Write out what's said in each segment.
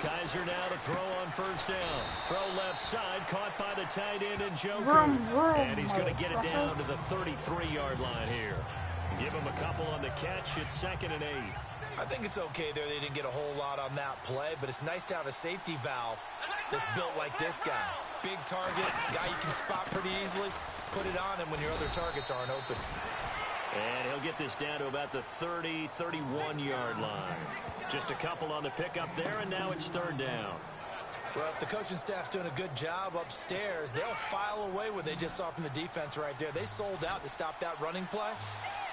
Kaiser now to throw on first down. Throw left side, caught by the tight end and Vroom, vroom, and he's going to get it down to the 33-yard line here. Give him a couple on the catch. It's 2nd and 8. I think it's okay there. They didn't get a whole lot on that play, but it's nice to have a safety valve that's built like this guy. Big target, guy you can spot pretty easily. Put it on him when your other targets aren't open. And he'll get this down to about the 30, 31-yard line. Just a couple on the pickup there, and now it's 3rd down. Well, if the coaching staff's doing a good job upstairs, they'll file away what they just saw from the defense right there. They sold out to stop that running play.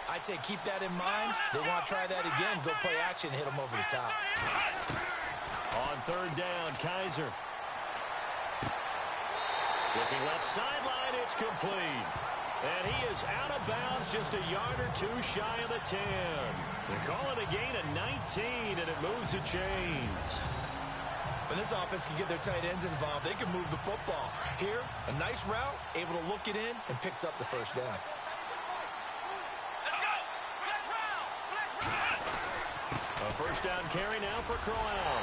I'd say keep that in mind. They want to try that again. Go play action and hit them over the top. On 3rd down, Kaiser. Looking left sideline, it's complete. And he is out of bounds just a yard or two shy of the 10. They call it a gain of 19, and it moves the chains. When this offense can get their tight ends involved, they can move the football. Here, a nice route, able to look it in, and picks up the first down. A first down carry now for Crowell.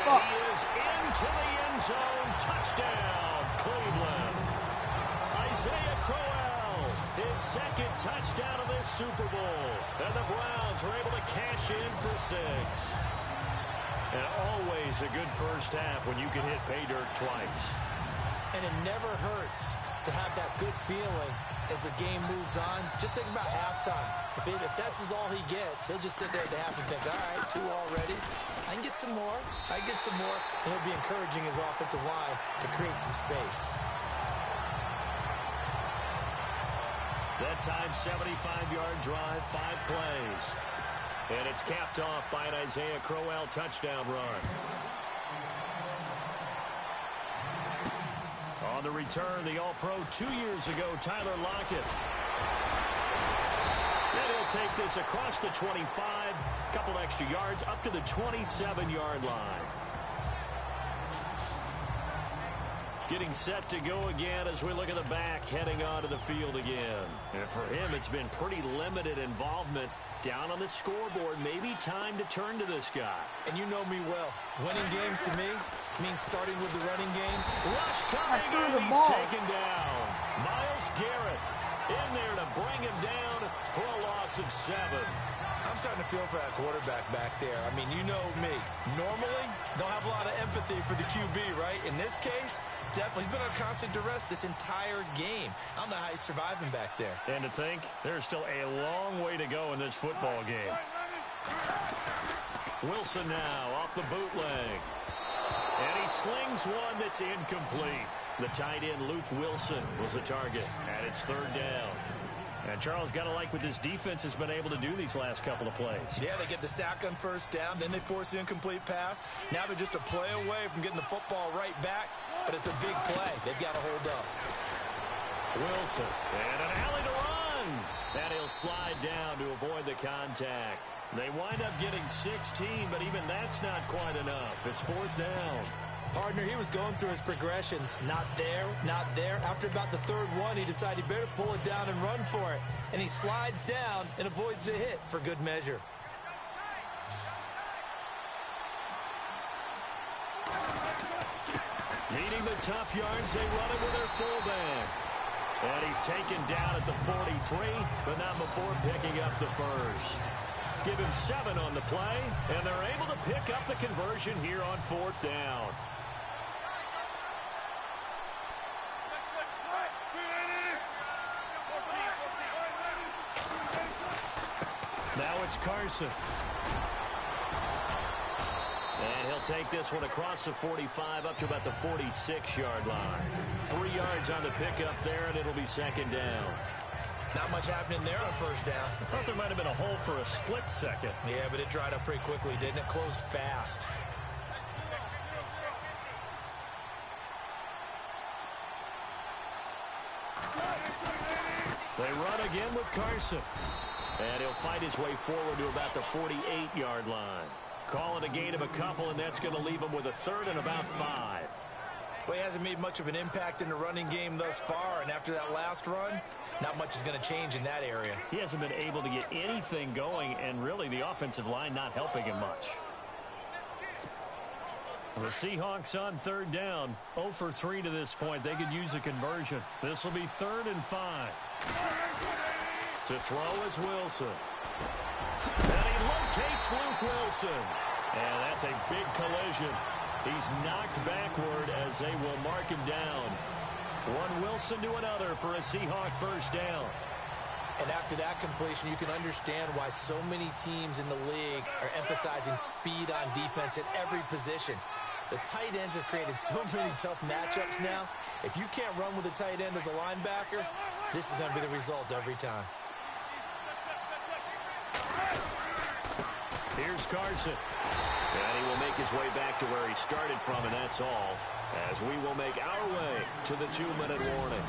And he is into the end zone. Touchdown, Cleveland. Isaiah Crowell, his 2nd touchdown of this Super Bowl. And the Browns are able to cash in for 6. And always a good first half when you can hit pay dirt twice. And it never hurts to have that good feeling as the game moves on. Just think about halftime. If that's all he gets, he'll just sit there at the half and think, all right, 2 already. I can get some more. I can get some more. And he'll be encouraging his offensive line to create some space. That time, 75-yard drive, 5 plays. And it's capped off by an Isaiah Crowell touchdown run. On the return, the All-Pro 2 years ago, Tyler Lockett. And he'll take this across the 25, a couple extra yards, up to the 27-yard line. Getting set to go again as we look at the back, heading onto the field again. And for him, it's been pretty limited involvement. Down on the scoreboard, maybe time to turn to this guy. And you know me well. Winning games to me means starting with the running game. Rush coming, and he's taken down. Myles Garrett in there to bring him down for a loss of 7. I'm starting to feel for that quarterback back there. I mean, you know me. Normally, don't have a lot of empathy for the QB, right? In this case, definitely. He's been on constant duress this entire game. I don't know how he's surviving back there. And to think, there's still a long way to go in this football game. Wilson now off the bootleg. And he slings one that's incomplete. The tight end, Luke Wilson, was the target. And it's 3rd down. And Charles, got to like what this defense has been able to do these last couple of plays. Yeah, they get the sack on first down, then they force the incomplete pass. Now they're just a play away from getting the football right back, but it's a big play. They've got to hold up. Wilson, and an alley to run. And he'll slide down to avoid the contact. They wind up getting 16, but even that's not quite enough. It's 4th down. Partner, he was going through his progressions. Not there, not there. After about the 3rd one, he decided he better pull it down and run for it. And he slides down and avoids the hit for good measure. Needing the tough yards, they run it with their fullback. And he's taken down at the 43, but not before picking up the first. Give him 7 on the play, and they're able to pick up the conversion here on 4th down. Now it's Carson. And he'll take this one across the 45 up to about the 46-yard line. 3 yards on the pickup there, and it'll be 2nd down. Not much happening there on first down. I thought there might have been a hole for a split second. Yeah, but it dried up pretty quickly, didn't it? Closed fast. They run again with Carson. And he'll fight his way forward to about the 48-yard line. Call it a gain of a couple, and that's going to leave him with a 3rd and about 5. Well, he hasn't made much of an impact in the running game thus far, and after that last run, not much is going to change in that area. He hasn't been able to get anything going, and really the offensive line not helping him much. The Seahawks on third down. 0 for 3 to this point. They could use a conversion. This will be 3rd and 5. To throw is Wilson. And he locates Luke Wilson. And that's a big collision. He's knocked backward as they will mark him down. One Wilson to another for a Seahawk first down. And after that completion, you can understand why so many teams in the league are emphasizing speed on defense at every position. The tight ends have created so many tough matchups now. If you can't run with a tight end as a linebacker, this is going to be the result every time. Here's Carson. And he will make his way back to where he started from, and that's all. As we will make our way to the 2-minute warning.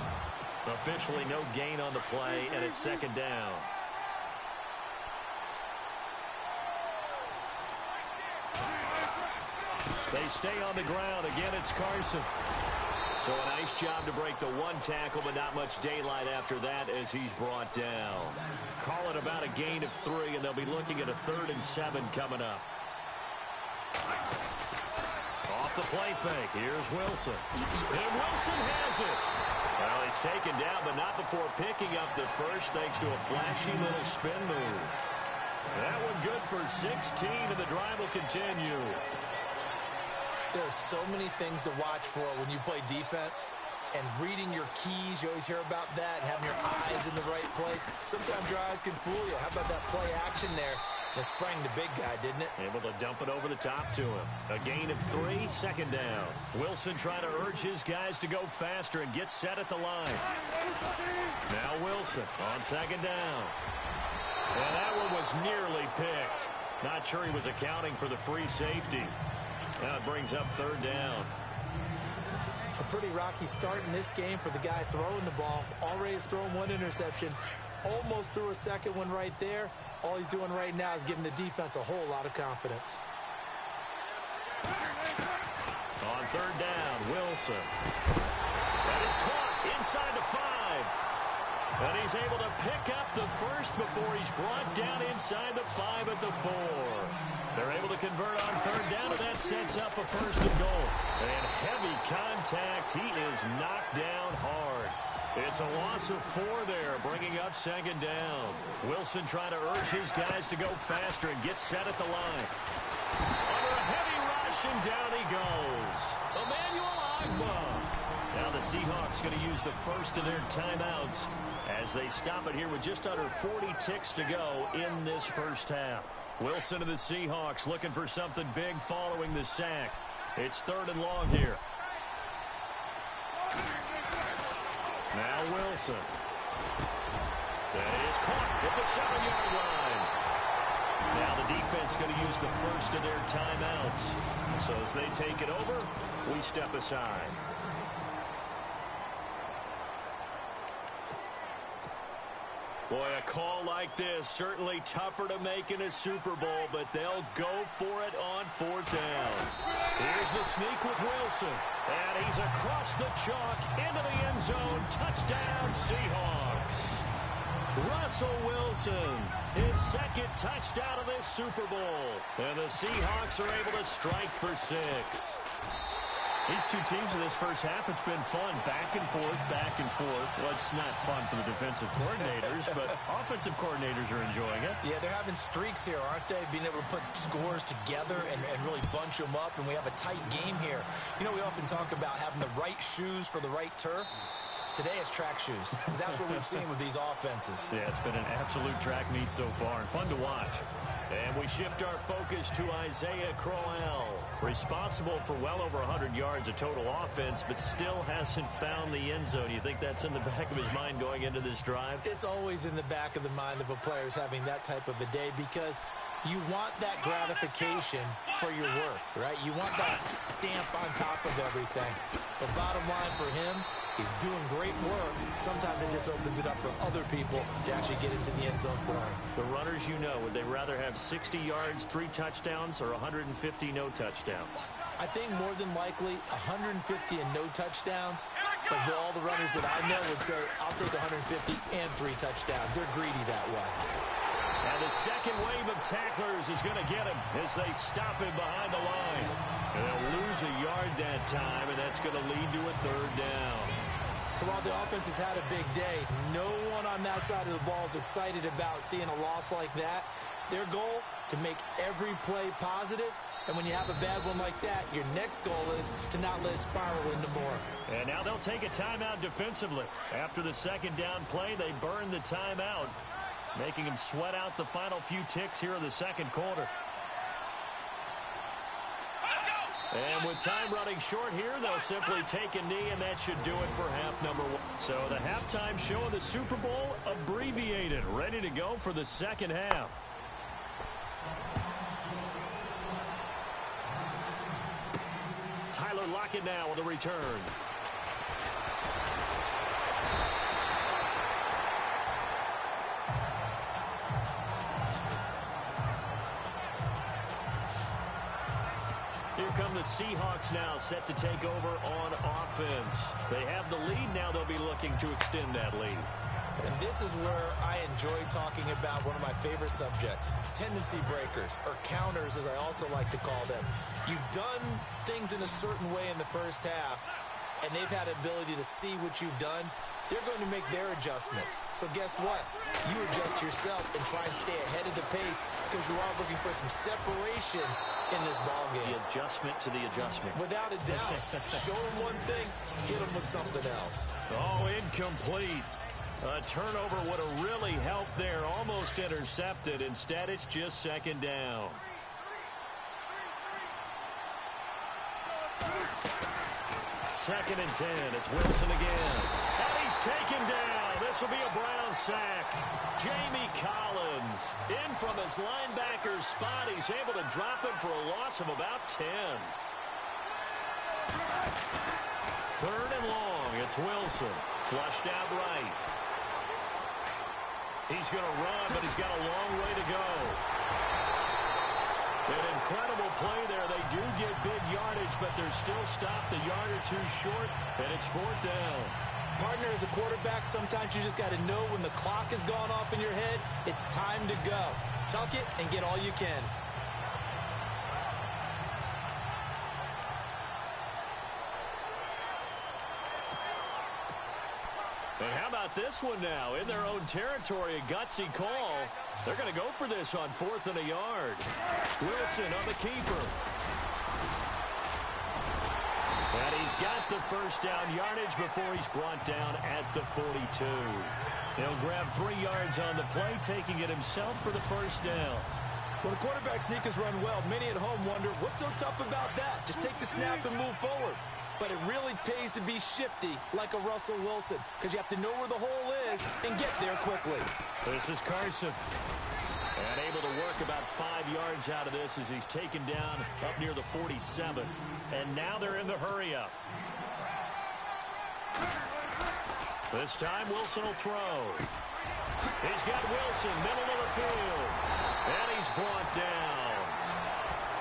Officially no gain on the play, and it's 2nd down. They stay on the ground. Again, it's Carson. So a nice job to break the one tackle, but not much daylight after that as he's brought down. Call it about a gain of 3, and they'll be looking at a 3rd and 7 coming up. Off the play fake. Here's Wilson. And Wilson has it. Well, he's taken down, but not before picking up the first thanks to a flashy little spin move. That one good for 16, and the drive will continue. There are so many things to watch for when you play defense. And reading your keys, you always hear about that, and having your eyes in the right place. Sometimes your eyes can fool you. How about that play action there? That sprang the big guy, didn't it? Able to dump it over the top to him. A gain of 3, 2nd down. Wilson trying to urge his guys to go faster and get set at the line. Now Wilson on 2nd down. And that one was nearly picked. Not sure he was accounting for the free safety. Now it brings up 3rd down. A pretty rocky start in this game for the guy throwing the ball. Already has thrown 1 interception. Almost threw a 2nd one right there. All he's doing right now is giving the defense a whole lot of confidence. On 3rd down, Wilson. That is caught inside the 5. And he's able to pick up the first before he's brought down inside the 5 at the 4. They're able to convert on 3rd down, and that sets up a 1st and goal. And heavy contact. He is knocked down hard. It's a loss of 4 there, bringing up 2nd down. Wilson trying to urge his guys to go faster and get set at the line. Under a heavy rush, and down he goes. Emmanuel Agba. Now the Seahawks going to use the first of their timeouts as they stop it here with just under 40 ticks to go in this first half. Wilson and the Seahawks looking for something big following the sack. It's 3rd and long here. Now Wilson. That is caught at the 7-yard line. Now the defense going to use the first of their timeouts. So as they take it over, we step aside. Boy, a call like this, certainly tougher to make in a Super Bowl, but they'll go for it on 4th down. Here's the sneak with Wilson, and he's across the chalk into the end zone. Touchdown, Seahawks. Russell Wilson, his 2nd touchdown of this Super Bowl, and the Seahawks are able to strike for 6. These two teams in this first half, it's been fun. Back and forth, back and forth. Well, it's not fun for the defensive coordinators, but offensive coordinators are enjoying it. Yeah, they're having streaks here, aren't they? Being able to put scores together and really bunch them up, and we have a tight game here. You know, we often talk about having the right shoes for the right turf. Today it's track shoes. That's what we've seen with these offenses. Yeah, it's been an absolute track meet so far, and fun to watch. And we shift our focus to Isaiah Crowell, responsible for well over 100 yards of total offense, but still hasn't found the end zone. You think that's in the back of his mind going into this drive? It's always in the back of the mind of a player who's having that type of a day, because you want that gratification for your work, right? You want that stamp on top of everything. But bottom line for him, he's doing great work. Sometimes it just opens it up for other people to actually get into the end zone for him. The runners, you know, would they rather have 60 yards, 3 touchdowns, or 150 no touchdowns? I think more than likely 150 and no touchdowns. But all the runners that I know would say, I'll take 150 and 3 touchdowns. They're greedy that way. And the The second wave of tacklers is going to get him as they stop him behind the line. And they'll lose a yard that time, and that's going to lead to a third down. So while the offense has had a big day, no one on that side of the ball is excited about seeing a loss like that. Their goal, to make every play positive. And when you have a bad one like that, your next goal is to not let it spiral into more. And now they'll take a timeout defensively. After the second down play, they burn the timeout, making them sweat out the final few ticks here in the second quarter. And with time running short here, they'll simply take a knee, and that should do it for half number one. So the halftime show of the Super Bowl abbreviated, ready to go for the second half. Tyler Lockett now with a return. Here come the Seahawks now, set to take over on offense. They have the lead. Now they'll be looking to extend that lead. And this is where I enjoy talking about one of my favorite subjects, tendency breakers, or counters as I also like to call them. You've done things in a certain way in the first half, and they've had the ability to see what you've done. They're going to make their adjustments. So guess what? You adjust yourself and try and stay ahead of the pace because you are looking for some separation in this ballgame. The adjustment to the adjustment. Without a doubt. Show them one thing, hit them with something else. Oh, incomplete. A turnover would have really helped there. Almost intercepted. Instead, it's just second down. Second and 10. It's Wilson again. And he's taken down. This will be a Brown sack. Jamie Collins in from his linebacker's spot. He's able to drop him for a loss of about 10. Third and long. It's Wilson. Flushed out right. He's going to run, but he's got a long way to go. An incredible play there. They do get big yardage, but they're still stopped a yard or two short, and it's fourth down. Partner, as a quarterback, sometimes you just got to know when the clock has gone off in your head, it's time to go. Tuck it and get all you can. And how about this one now? In their own territory, a gutsy call. They're going to go for this on fourth and a yard. Wilson on the keeper. And he's got the first down yardage before he's brought down at the 42. He'll grab 3 yards on the play, taking it himself for the first down. When a quarterback sneak is run well, many at home wonder, what's so tough about that? Just take the snap and move forward. But it really pays to be shifty like a Russell Wilson because you have to know where the hole is and get there quickly. This is Carson. And able to work about 5 yards out of this as he's taken down up near the 47. And now they're in the hurry-up. This time Wilson will throw. He's got Wilson, middle of the field. And he's brought down.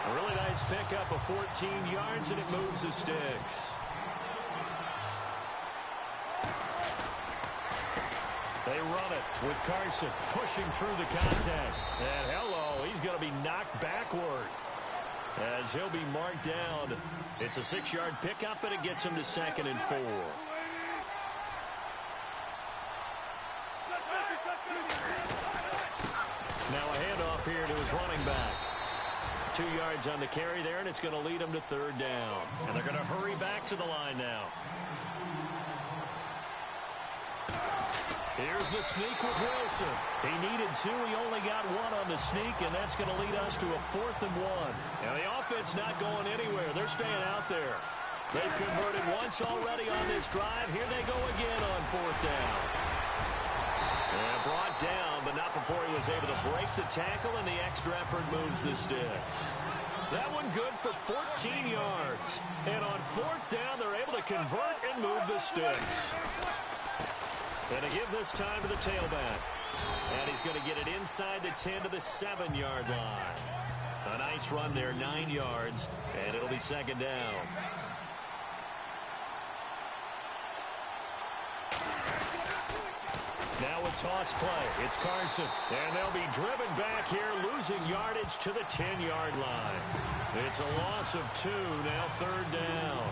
A really nice pickup of 14 yards, and it moves the sticks. They run it with Carson pushing through the contact. And hello, he's going to be knocked backward as he'll be marked down. It's a 6-yard pickup, and it gets him to 2nd and 4. Now a handoff here to his running back. 2 yards on the carry there, and it's going to lead them to third down. And they're going to hurry back to the line now. Here's the sneak with Wilson. He needed 2. He only got 1 on the sneak, and that's going to lead us to a 4th and 1. Now the offense not going anywhere. They're staying out there. They've converted once already on this drive. Here they go again on 4th down. And brought down, but not before he was able to break the tackle, and the extra effort moves the sticks. That one good for 14 yards. And on 4th down, they're able to convert and move the sticks. And to give this time to the tailback. And he's going to get it inside the 10 to the 7-yard line. A nice run there, 9 yards, and it'll be 2nd down. Now a toss play. It's Carson. And they'll be driven back here, losing yardage to the 10-yard line. It's a loss of 2, now third down.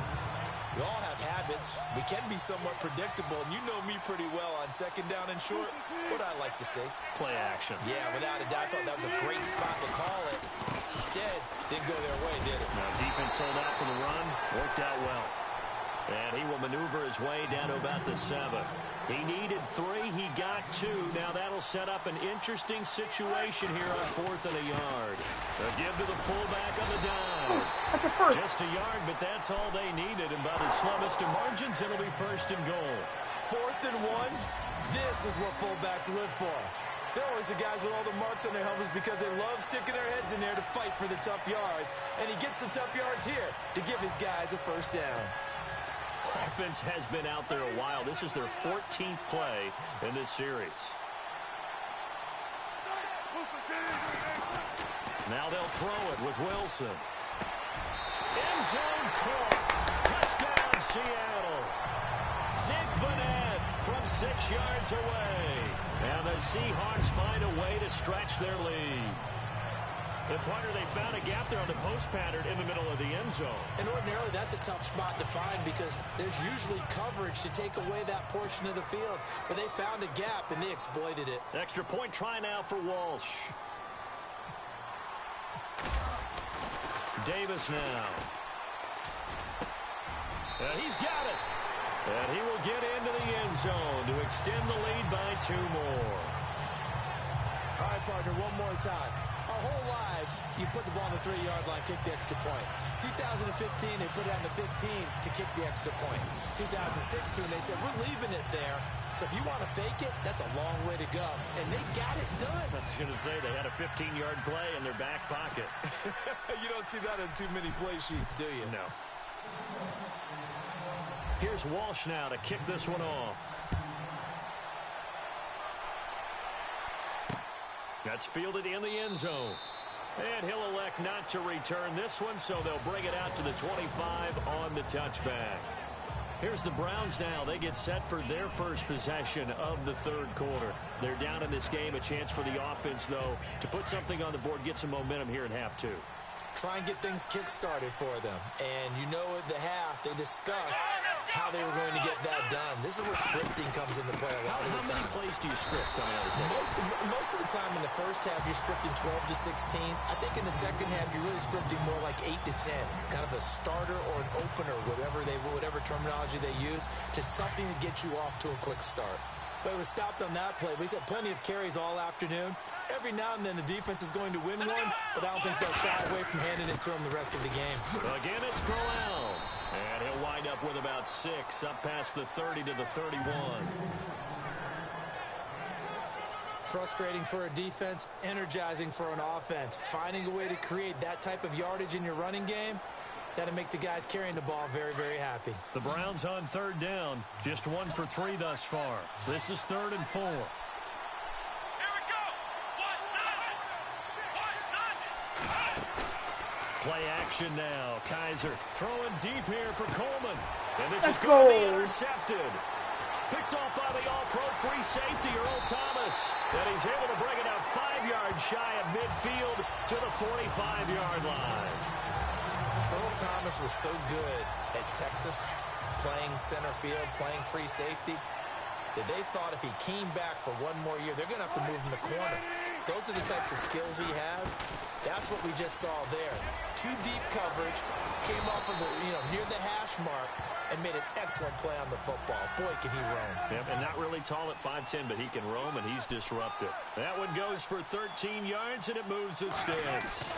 We all have habits. We can be somewhat predictable, and you know me pretty well on second down and short. What I like to see. Play action. Yeah, without a doubt, I thought that was a great spot to call it. Instead, didn't go their way, did it? Now defense sold out for the run. Worked out well. And he will maneuver his way down to about the 7. He needed 3. He got 2. Now that'll set up an interesting situation here on 4th and a yard. A give to the fullback on the dive. Just a yard, but that's all they needed. And by the slimmest of margins, it'll be 1st and goal. 4th and 1. This is what fullbacks live for. They're always the guys with all the marks on their helmets because they love sticking their heads in there to fight for the tough yards. And he gets the tough yards here to give his guys a 1st down. Offense has been out there a while. This is their 14th play in this series. Now they'll throw it with Wilson. End zone caught. Touchdown, Seattle. Nick Vanette from 6 yards away. And the Seahawks find a way to stretch their lead. And partner, they found a gap there on the post pattern in the middle of the end zone. And ordinarily, that's a tough spot to find because there's usually coverage to take away that portion of the field. But they found a gap, and they exploited it. Extra point try now for Walsh. Davis now. And he's got it. And he will get into the end zone to extend the lead by 2 more. All right, partner, one more time. Our whole lives, you put the ball on the 3-yard line, kick the extra point. 2015, they put it on the 15 to kick the extra point. 2016, they said, we're leaving it there. So if you want to fake it, that's a long way to go. And they got it done. I was going to say, they had a 15-yard play in their back pocket. You don't see that in too many play sheets, do you? No. Here's Walsh now to kick this one off. That's fielded in the end zone. And he'll elect not to return this one, so they'll bring it out to the 25 on the touchback. Here's the Browns now. They get set for their first possession of the 3rd quarter. They're down in this game. A chance for the offense, though, to put something on the board, get some momentum here in half 2. Try and get things kick-started for them. And you know at the half, they discussed how they were going to get that done. This is where scripting comes into play a lot of the time. How many plays do you script coming out of the second? Most of the time in the first half, you're scripting 12 to 16. I think in the second half, you're really scripting more like 8 to 10. Kind of a starter or an opener, whatever terminology they use, to something to get you off to a quick start. But it was stopped on that play. We had plenty of carries all afternoon. Every now and then the defense is going to win one, but I don't think they'll shy away from handing it to them the rest of the game. Again, it's Crowell. And he'll wind up with about 6, up past the 30 to the 31. Frustrating for a defense, energizing for an offense. Finding a way to create that type of yardage in your running game, that'll make the guys carrying the ball very, very happy. The Browns on 3rd down, just 1 for 3 thus far. This is 3rd and 4. Play action now. Kaiser throwing deep here for Coleman. And this is going to be intercepted. Picked off by the all-pro free safety, Earl Thomas. And he's able to bring it out 5 yards shy of midfield to the 45-yard line. Earl Thomas was so good at Texas, playing center field, playing free safety, that they thought if he came back for 1 more year, they're going to have to move him to corner. Those are the types of skills he has. That's what we just saw there. 2 deep coverage, came off of the, near the hash mark, and made an excellent play on the football. Boy, can he roam. Yep, and not really tall at 5'10", but he can roam, and he's disruptive. That one goes for 13 yards, and it moves the sticks.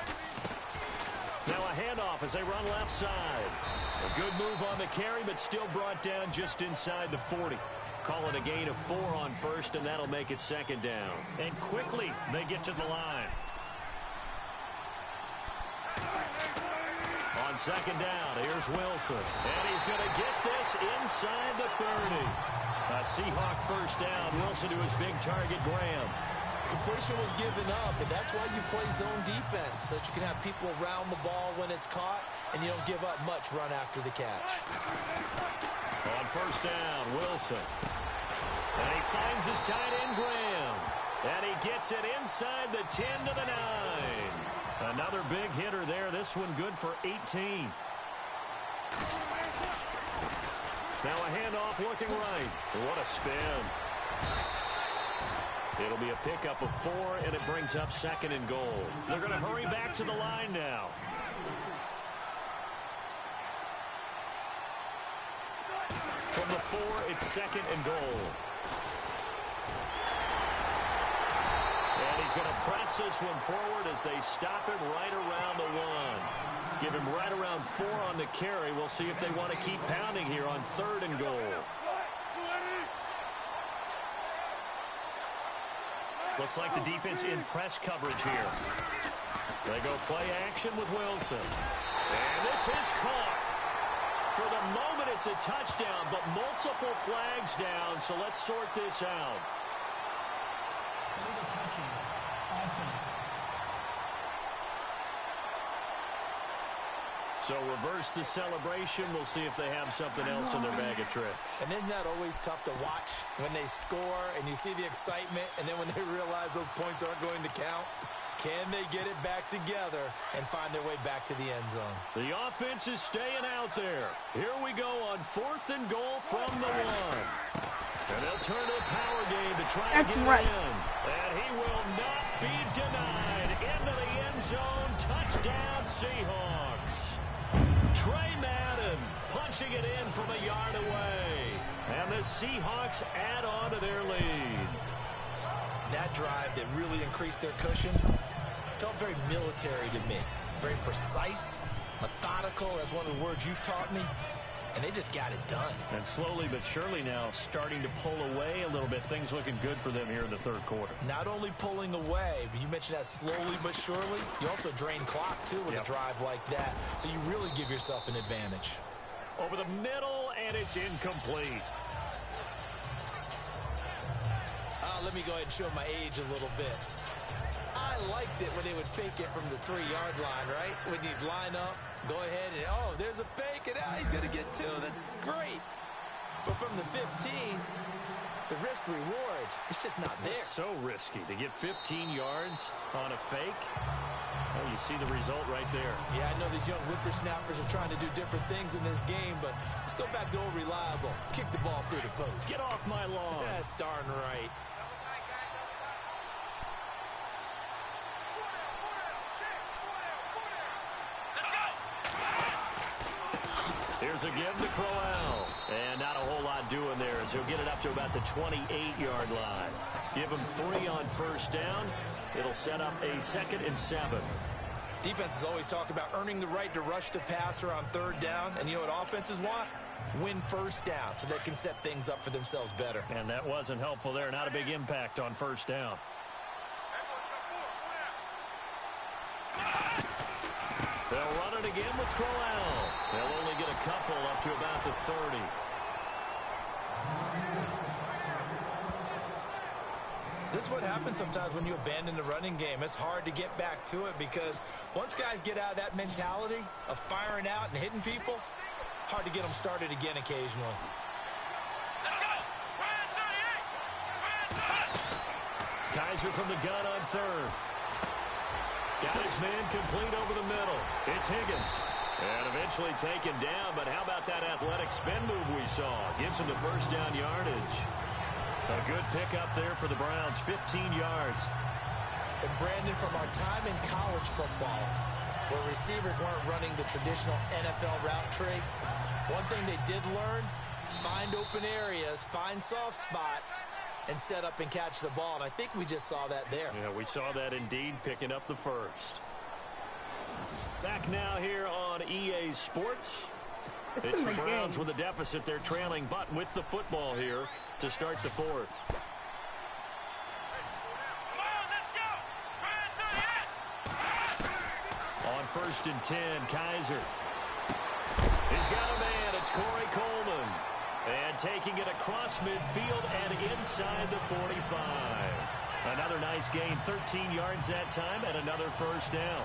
Now a handoff as they run left side. A good move on the carry, but still brought down just inside the 40. Call it a gain of 4 on 1st, and that'll make it 2nd down. And quickly, they get to the line. On 2nd down, here's Wilson. And he's going to get this inside the 30. A Seahawk 1st down. Wilson to his big target, Graham. Completion was given up, and that's why you play zone defense, so that you can have people around the ball when it's caught, and you don't give up much run after the catch. On 1st down, Wilson. And he finds his tight end, Graham. And he gets it inside the 10 to the 9. Another big hitter there. This one good for 18. Now a handoff looking right. What a spin. It'll be a pickup of 4, and it brings up 2nd and goal. They're going to hurry back to the line now. From the 4, it's 2nd and goal. And he's going to press this one forward as they stop him right around the 1. Give him right around 4 on the carry. We'll see if they want to keep pounding here on 3rd and goal. Looks like the defense in press coverage here. They go play action with Wilson. And this is caught. For the moment, it's a touchdown, but multiple flags down, so let's sort this out. So reverse the celebration. We'll see if they have something else in their bag of tricks. And isn't that always tough to watch when they score and you see the excitement, and then when they realize those points aren't going to count? Can they get it back together and find their way back to the end zone? The offense is staying out there. Here we go on 4th and goal from the 1. And they'll turn to a power game to try to get it in. And he will not be denied. Into the end zone. Touchdown, Seahawks. Trey Madden punching it in from a yard away. And the Seahawks add on to their lead. That drive that really increased their cushion felt very military to me. Very precise, methodical, that's one of the words you've taught me. And they just got it done. And slowly but surely now starting to pull away a little bit. Things looking good for them here in the 3rd quarter. Not only pulling away, but you mentioned that slowly but surely. You also drain clock, too, with a drive like that. So you really give yourself an advantage. Over the middle, and it's incomplete. Let me go ahead and show my age a little bit. I liked it when they would fake it from the 3-yard line, right? When you'd line up, go ahead and, oh, there's a fake, and he's going to get 2. That's great. But from the 15, the risk-reward, it's just not there. It's so risky to get 15 yards on a fake. Oh, you see the result right there. Yeah, I know these young whippersnappers are trying to do different things in this game, but let's go back to old reliable. Kick the ball through the post. Get off my lawn. That's darn right. Here's again to Crowell. And not a whole lot doing there as he'll get it up to about the 28-yard line. Give him 3 on 1st down. It'll set up a 2nd and 7. Defenses always talk about earning the right to rush the passer on 3rd down. And you know what offenses want? Win 1st down so they can set things up for themselves better. And that wasn't helpful there. Not a big impact on 1st down. They'll run it again with Crowell. They'll only get a couple up to about the 30. This is what happens sometimes when you abandon the running game. It's hard to get back to it because once guys get out of that mentality of firing out and hitting people, hard to get them started again occasionally. Kaiser from the gun on 3rd. Got his man complete over the middle. It's Higgins. And eventually taken down, but how about that athletic spin move we saw? Gives him the 1st down yardage. A good pickup there for the Browns, 15 yards. And Brandon, from our time in college football, where receivers weren't running the traditional NFL route tree, one thing they did learn, find open areas, find soft spots, and set up and catch the ball. And I think we just saw that there. Yeah, we saw that indeed, picking up the 1st. Back now here on EA Sports. It's the Browns with a deficit. They're trailing, but with the football here to start the 4th. On 1st and 10, Kaiser. He's got a man. It's Corey Coleman. And taking it across midfield and inside the 45. Another nice gain, 13 yards that time, and another 1st down.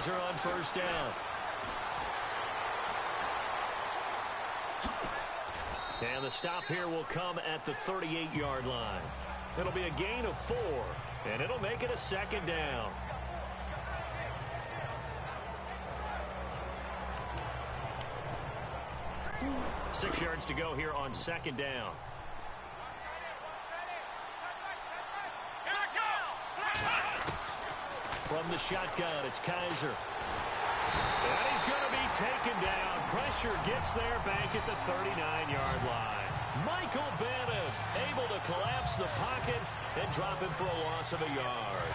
Kaiser on first down. And the stop here will come at the 38-yard line. It'll be a gain of 4, and it'll make it a second down. Six yards to go here on second down. From the shotgun, it's Kaiser. And he's going to be taken down. Pressure gets there back at the 39-yard line. Michael Bannon able to collapse the pocket and drop him for a loss of a yard.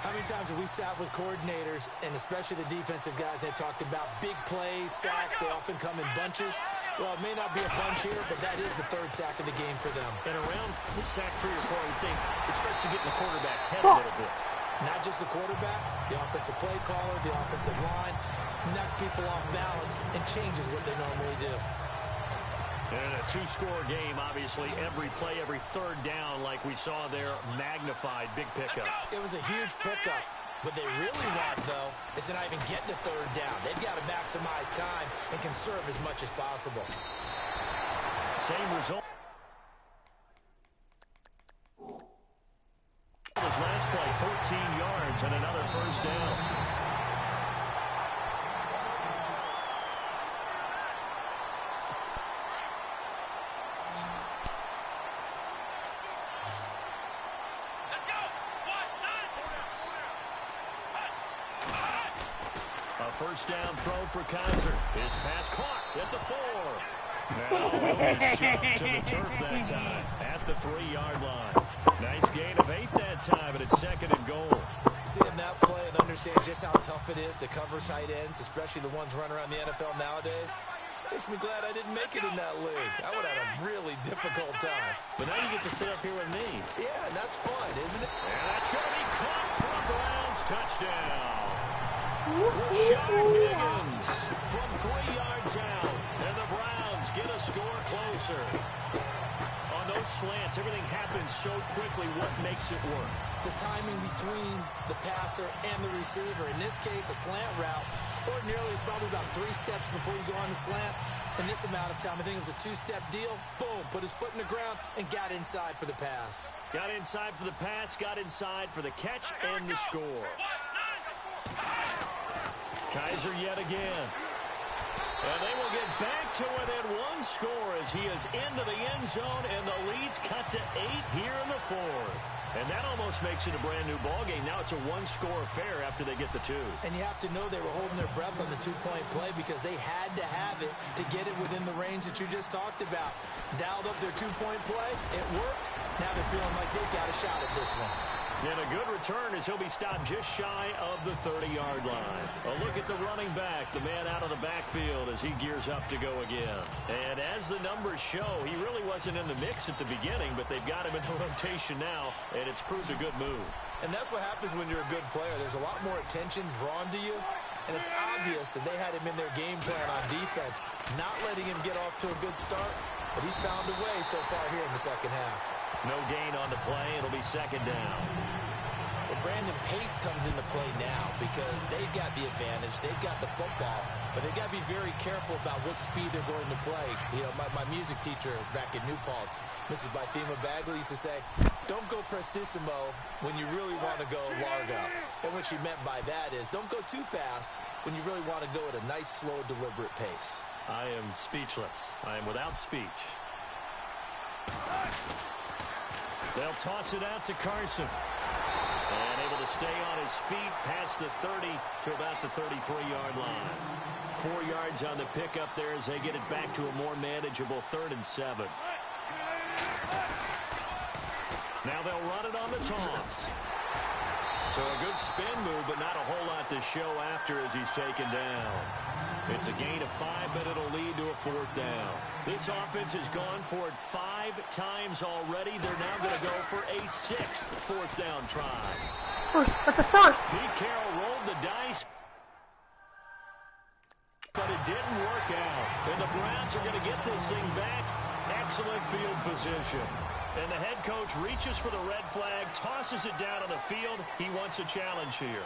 How many times have we sat with coordinators, and especially the defensive guys, they talked about big plays, sacks. They often come in bunches. Well, it may not be a bunch here, but that is the third sack of the game for them. And around sack 3 or 4, I would think it starts to get in the quarterback's head a little bit. Not just the quarterback, the offensive play caller, the offensive line, knocks people off balance and changes what they normally do. And in a two-score game, obviously, every play, every third down, like we saw there, magnified, big pickup. It was a huge pickup. What they really want, though, is to not even get to third down. They've got to maximize time and conserve as much as possible. Same result. His last play, 14 yards and another first down. A first down throw for Kaiser. His pass caught at the 4. Now he'll get shoved to the turf that time at the 3-yard line. Nice gain of 8 that time, and it's second and goal. Seeing that play and understand just how tough it is to cover tight ends, especially the ones running around the NFL nowadays, makes me glad I didn't make it in that league. I would have had a really difficult time. But now you get to sit up here with me. Yeah, and that's fun, isn't it? And that's going to be caught for a Browns touchdown. Rashad Higgins from 3 yards out, and the Browns get a score closer. On those slants, everything happens so quickly. What makes it work? The timing between the passer and the receiver. In this case, a slant route. Ordinarily, it's probably about 3 steps before you go on the slant. In this amount of time, I think it was a 2-step deal. Boom, put his foot in the ground and got inside for the pass. Got inside for the pass, got inside for the catch and the score. Kaiser yet again. And they will get back to within 1 score as he is into the end zone, and the lead's cut to 8 here in the 4th. And that almost makes it a brand-new ballgame. Now it's a 1-score affair after they get the 2. And you have to know they were holding their breath on the 2-point play because they had to have it to get it within the range that you just talked about. Dialed up their 2-point play. It worked. Now they're feeling like they've got a shot at this one. And a good return as he'll be stopped just shy of the 30-yard line. A look at the running back, the man out of the backfield as he gears up to go again. And as the numbers show, he really wasn't in the mix at the beginning, but they've got him in the rotation now, and it's proved a good move. And that's what happens when you're a good player. There's a lot more attention drawn to you, and it's obvious that they had him in their game plan on defense, not letting him get off to a good start, but he's found a way so far here in the second half. No gain on the play. It'll be second down. Well, Brandon, pace comes into play now because they've got the advantage. They've got the football, but they've got to be very careful about what speed they're going to play. You know, my music teacher back in New Paltz, Mrs. Bythema Bagley, used to say, don't go prestissimo when you really want to go largo. And what she meant by that is don't go too fast when you really want to go at a nice, slow, deliberate pace. I am speechless. I am without speech. They'll toss it out to Carson. And able to stay on his feet past the 30 to about the 33-yard line. 4 yards on the pickup there as they get it back to a more manageable 3rd and 7. Now they'll run it on the toss. So a good spin move, but not a whole lot to show after as he's taken down. It's a gain of 5, but it'll lead to a 4th down. This offense has gone for it 5 times already. They're now going to go for a 6th 4th down try. That's the first. Pete Carroll rolled the dice, but it didn't work out. And the Browns are going to get this thing back. Excellent field position. And the head coach reaches for the red flag, tosses it down on the field. He wants a challenge here.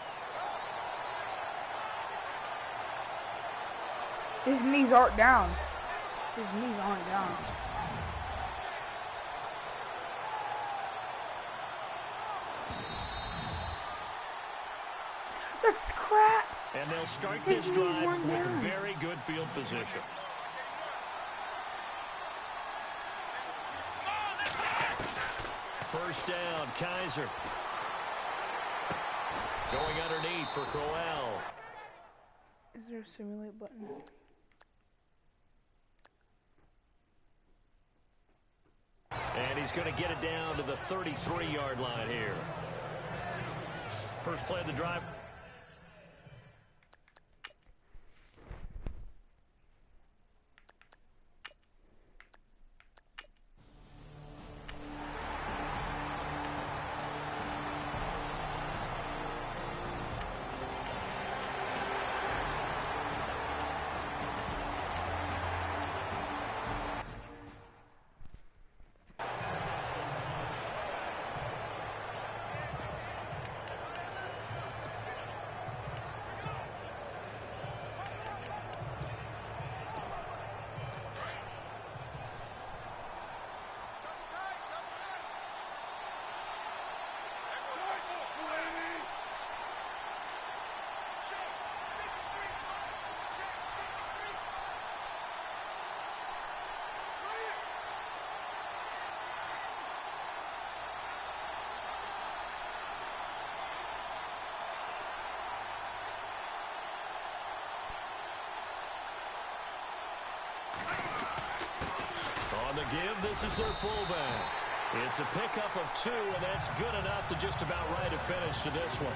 His knees aren't down. His knees aren't down. That's crap. And they'll start this drive with very good field position. First down, Kaiser. Going underneath for Crowell. Is there a simulate button? And he's going to get it down to the 33-yard line here. First play of the drive. On the give, this is their fullback. It's a pickup of 2, and that's good enough to just about write a finish to this one.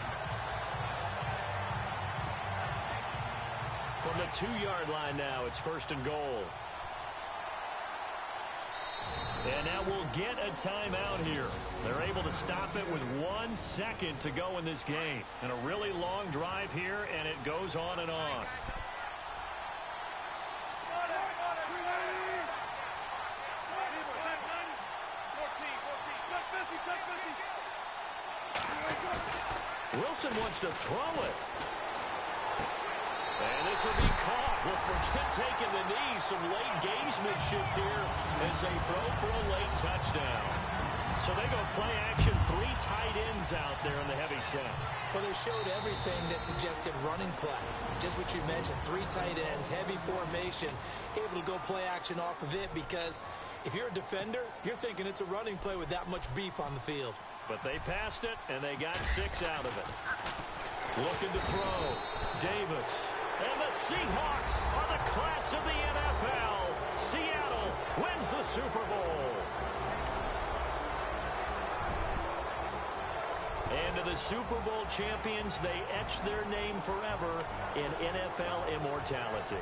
From the 2-yard line now, it's first and goal. And now we'll get a timeout here. They're able to stop it with 1 second to go in this game. And a really long drive here, and it goes on and on. Wilson wants to throw it. And this will be caught. Well, forget taking the knee. Some late gamesmanship here as they throw for a late touchdown. So they go play action, 3 tight ends out there in the heavy set. Well, they showed everything that suggested running play. Just what you mentioned, 3 tight ends, heavy formation, able to go play action off of it because if you're a defender, you're thinking it's a running play with that much beef on the field. But they passed it, and they got 6 out of it. Looking to throw. Davis. And the Seahawks are the class of the NFL. Seattle wins the Super Bowl. And to the Super Bowl champions, they etch their name forever in NFL immortality.